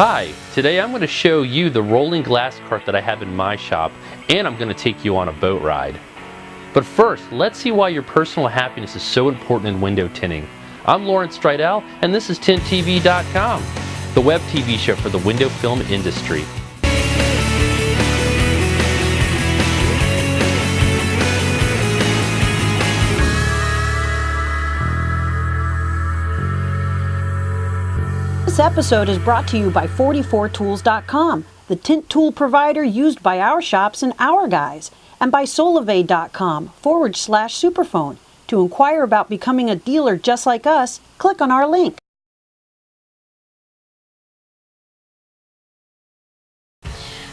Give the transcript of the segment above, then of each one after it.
Hi, today I'm going to show you the rolling glass cart that I have in my shop, and I'm going to take you on a boat ride. But first, let's see why your personal happiness is so important in window tinting. I'm Lawrence Stridell, and this is TintTV.com, the web TV show for the window film industry. This episode is brought to you by 44tools.com, the tint tool provider used by our shops and our guys, and by solivay.com/superphone. To inquire about becoming a dealer just like us, click on our link.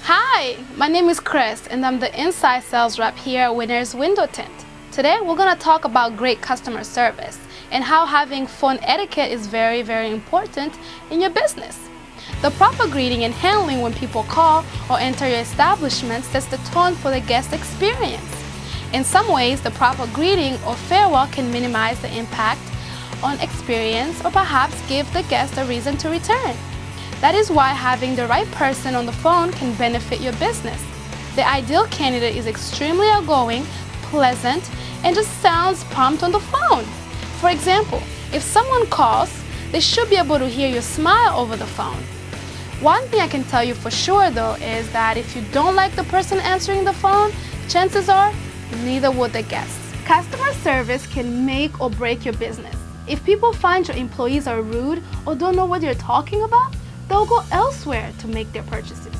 Hi, my name is Chris, and I'm the inside sales rep here at Winners Window Tint. Today we're going to talk about great customer service and how having phone etiquette is very, very important in your business. The proper greeting and handling when people call or enter your establishment sets the tone for the guest experience. In some ways, the proper greeting or farewell can minimize the impact on experience or perhaps give the guest a reason to return. That is why having the right person on the phone can benefit your business. The ideal candidate is extremely outgoing, pleasant, and just sounds prompt on the phone. For example, if someone calls, they should be able to hear your smile over the phone. One thing I can tell you for sure though is that if you don't like the person answering the phone, chances are neither would the guests. Customer service can make or break your business. If people find your employees are rude or don't know what you're talking about, they'll go elsewhere to make their purchases.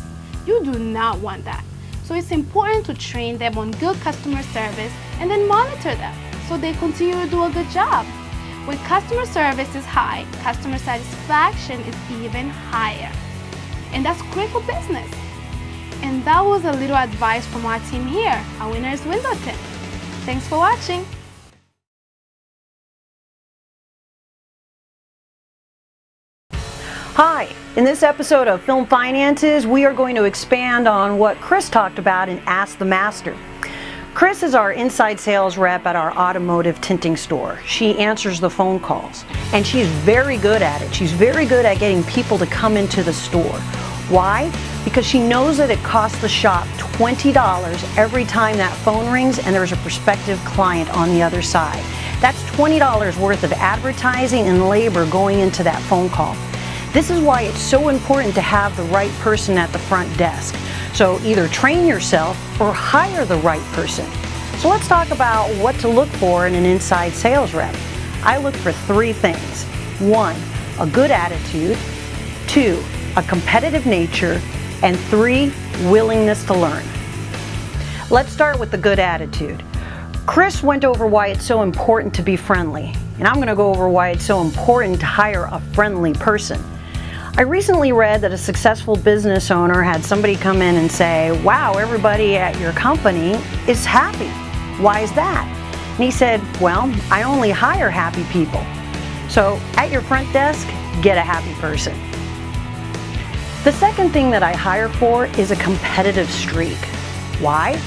You do not want that. So it's important to train them on good customer service and then monitor them so they continue to do a good job. When customer service is high, customer satisfaction is even higher. And that's great for business. And that was a little advice from our team here at Winners Window Tint. Thanks for watching. Hi, in this episode of Film Finances, we are going to expand on what Chris talked about in Ask the Master. Chris is our inside sales rep at our automotive tinting store. She answers the phone calls, and she's very good at it. She's very good at getting people to come into the store. Why? Because she knows that it costs the shop $20 every time that phone rings and there's a prospective client on the other side. That's $20 worth of advertising and labor going into that phone call. This is why it's so important to have the right person at the front desk. So either train yourself or hire the right person. So let's talk about what to look for in an inside sales rep. I look for three things. 1, a good attitude. 2, a competitive nature. And 3, willingness to learn. Let's start with the good attitude. Chris went over why it's so important to be friendly, and I'm going to go over why it's so important to hire a friendly person. I recently read that a successful business owner had somebody come in and say, "Wow, everybody at your company is happy. Why is that?" And he said, "Well, I only hire happy people." So at your front desk, get a happy person. The second thing that I hire for is a competitive streak. Why?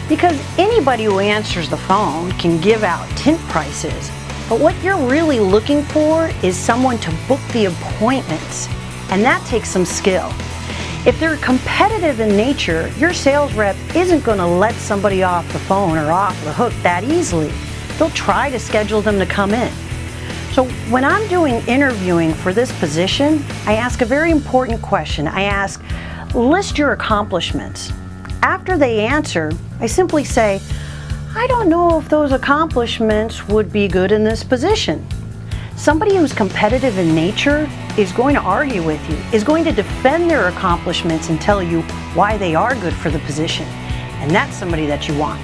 Because anybody who answers the phone can give out tint prices, but what you're really looking for is someone to book the appointments. And that takes some skill. If they're competitive in nature, your sales rep isn't going to let somebody off the phone or off the hook that easily. They'll try to schedule them to come in. So when I'm doing interviewing for this position, I ask a very important question. I ask, list your accomplishments. After they answer, I simply say, I don't know if those accomplishments would be good in this position. Somebody who's competitive in nature is going to argue with you, is going to defend their accomplishments and tell you why they are good for the position. And that's somebody that you want.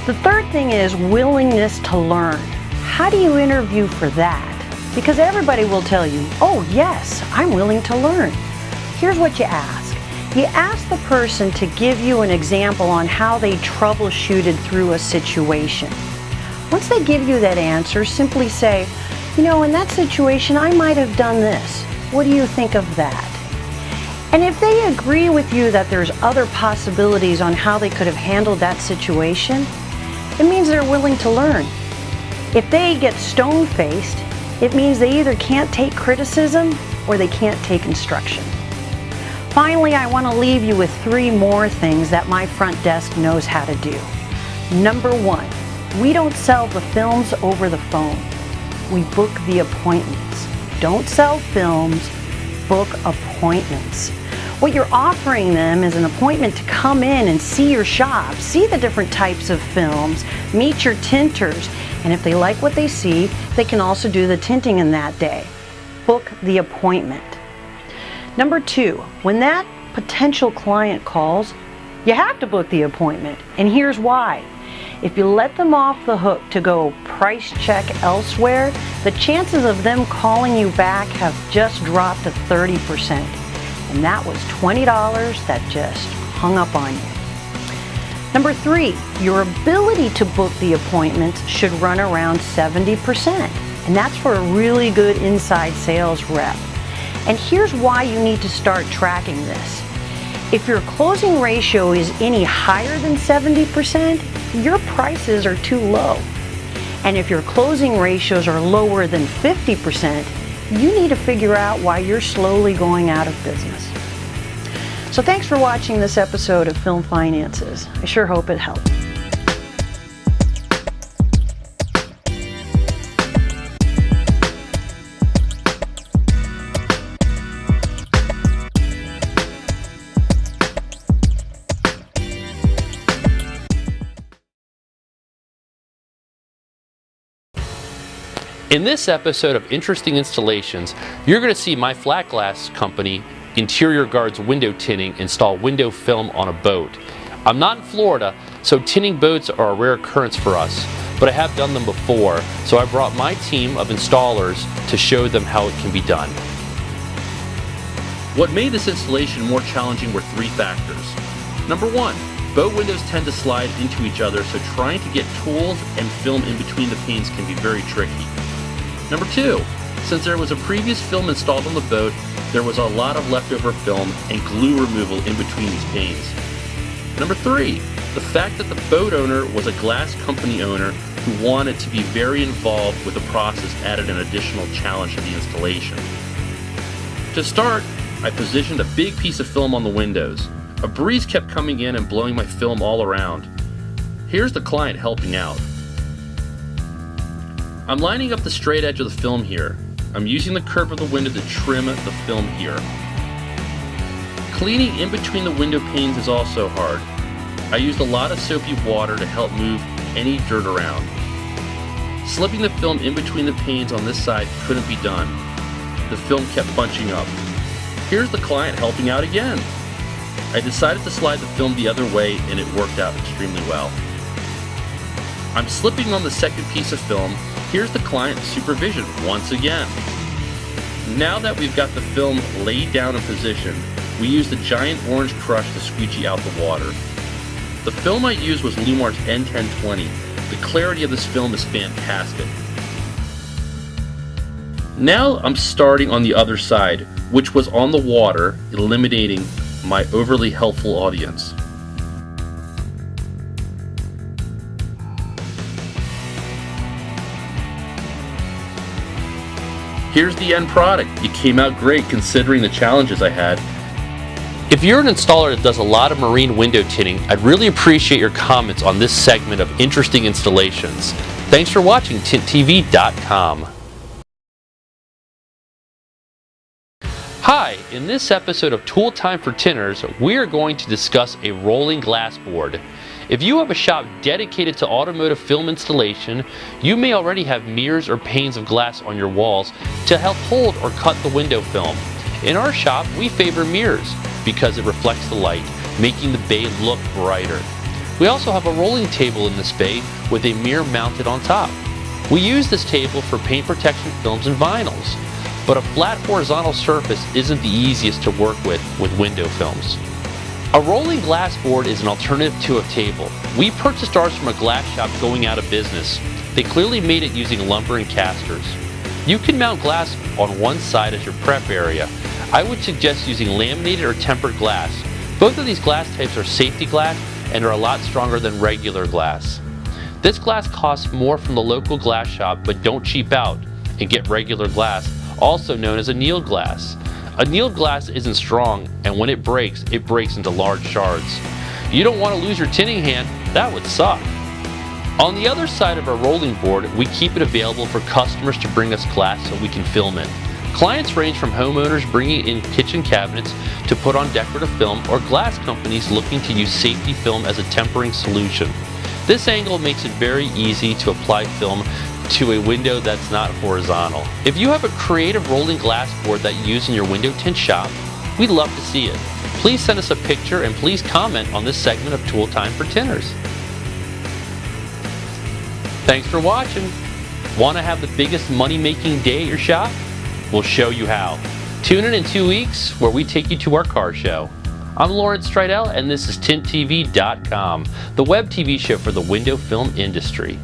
The third thing is willingness to learn. How do you interview for that? Because everybody will tell you, oh yes, I'm willing to learn. Here's what you ask. You ask the person to give you an example on how they troubleshooted through a situation. Once they give you that answer, simply say, you know, in that situation, I might have done this. What do you think of that? And if they agree with you that there's other possibilities on how they could have handled that situation, it means they're willing to learn. If they get stone-faced, it means they either can't take criticism or they can't take instruction. Finally, I want to leave you with 3 more things that my front desk knows how to do. Number 1, we don't sell the films over the phone. We book the appointments. Don't sell films, book appointments. What you're offering them is an appointment to come in and see your shop, see the different types of films, meet your tinters, and if they like what they see, they can also do the tinting in that day. Book the appointment. Number 2, when that potential client calls, you have to book the appointment, and here's why. If you let them off the hook to go price check elsewhere, the chances of them calling you back have just dropped to 30%. And that was $20 that just hung up on you. Number 3, your ability to book the appointments should run around 70%. And that's for a really good inside sales rep. And here's why you need to start tracking this. If your closing ratio is any higher than 70%, your prices are too low. And if your closing ratios are lower than 50%, you need to figure out why you're slowly going out of business. So thanks for watching this episode of Film Finances. I sure hope it helped. In this episode of Interesting Installations, you're going to see my flat glass company, Interior Guard's Window Tinting, install window film on a boat. I'm not in Florida, so tinting boats are a rare occurrence for us, but I have done them before, so I brought my team of installers to show them how it can be done. What made this installation more challenging were 3 factors. Number 1, boat windows tend to slide into each other, so trying to get tools and film in between the panes can be very tricky. Number 2, since there was a previous film installed on the boat, there was a lot of leftover film and glue removal in between these panes. Number 3, the fact that the boat owner was a glass company owner who wanted to be very involved with the process added an additional challenge to the installation. To start, I positioned a big piece of film on the windows. A breeze kept coming in and blowing my film all around. Here's the client helping out. I'm lining up the straight edge of the film here. I'm using the curve of the window to trim the film here. Cleaning in between the window panes is also hard. I used a lot of soapy water to help move any dirt around. Slipping the film in between the panes on this side couldn't be done. The film kept bunching up. Here's the client helping out again. I decided to slide the film the other way and it worked out extremely well. I'm slipping on the second piece of film. Here's the client's supervision once again. Now that we've got the film laid down in position, we use the giant orange crush to squeegee out the water. The film I used was Lumar's N1020. The clarity of this film is fantastic. Now I'm starting on the other side, which was on the water, eliminating my overly helpful audience. Here's the end product. It came out great considering the challenges I had. If you're an installer that does a lot of marine window tinting, I'd really appreciate your comments on this segment of Interesting Installations. Thanks for watching TintTV.com. Hi, in this episode of Tool Time for Tinners, we are going to discuss a rolling glass board. If you have a shop dedicated to automotive film installation, you may already have mirrors or panes of glass on your walls to help hold or cut the window film. In our shop, we favor mirrors because it reflects the light, making the bay look brighter. We also have a rolling table in this bay with a mirror mounted on top. We use this table for paint protection films and vinyls, but a flat horizontal surface isn't the easiest to work with window films. A rolling glass board is an alternative to a table. We purchased ours from a glass shop going out of business. They clearly made it using lumber and casters. You can mount glass on one side as your prep area. I would suggest using laminated or tempered glass. Both of these glass types are safety glass and are a lot stronger than regular glass. This glass costs more from the local glass shop, but don't cheap out and get regular glass. also known as annealed glass. Annealed glass isn't strong, and when it breaks into large shards. You don't want to lose your tinning hand, that would suck. On the other side of our rolling board, we keep it available for customers to bring us glass so we can film it. Clients range from homeowners bringing in kitchen cabinets to put on decorative film or glass companies looking to use safety film as a tempering solution. This angle makes it very easy to apply film to a window that's not horizontal. If you have a creative rolling glass board that you use in your window tint shop, we'd love to see it. Please send us a picture and please comment on this segment of Tool Time for Tinners. Thanks for watching. Want to have the biggest money-making day at your shop? We'll show you how. Tune in 2 weeks where we take you to our car show. I'm Lawrence Stridell and this is TintTV.com, the web TV show for the window film industry.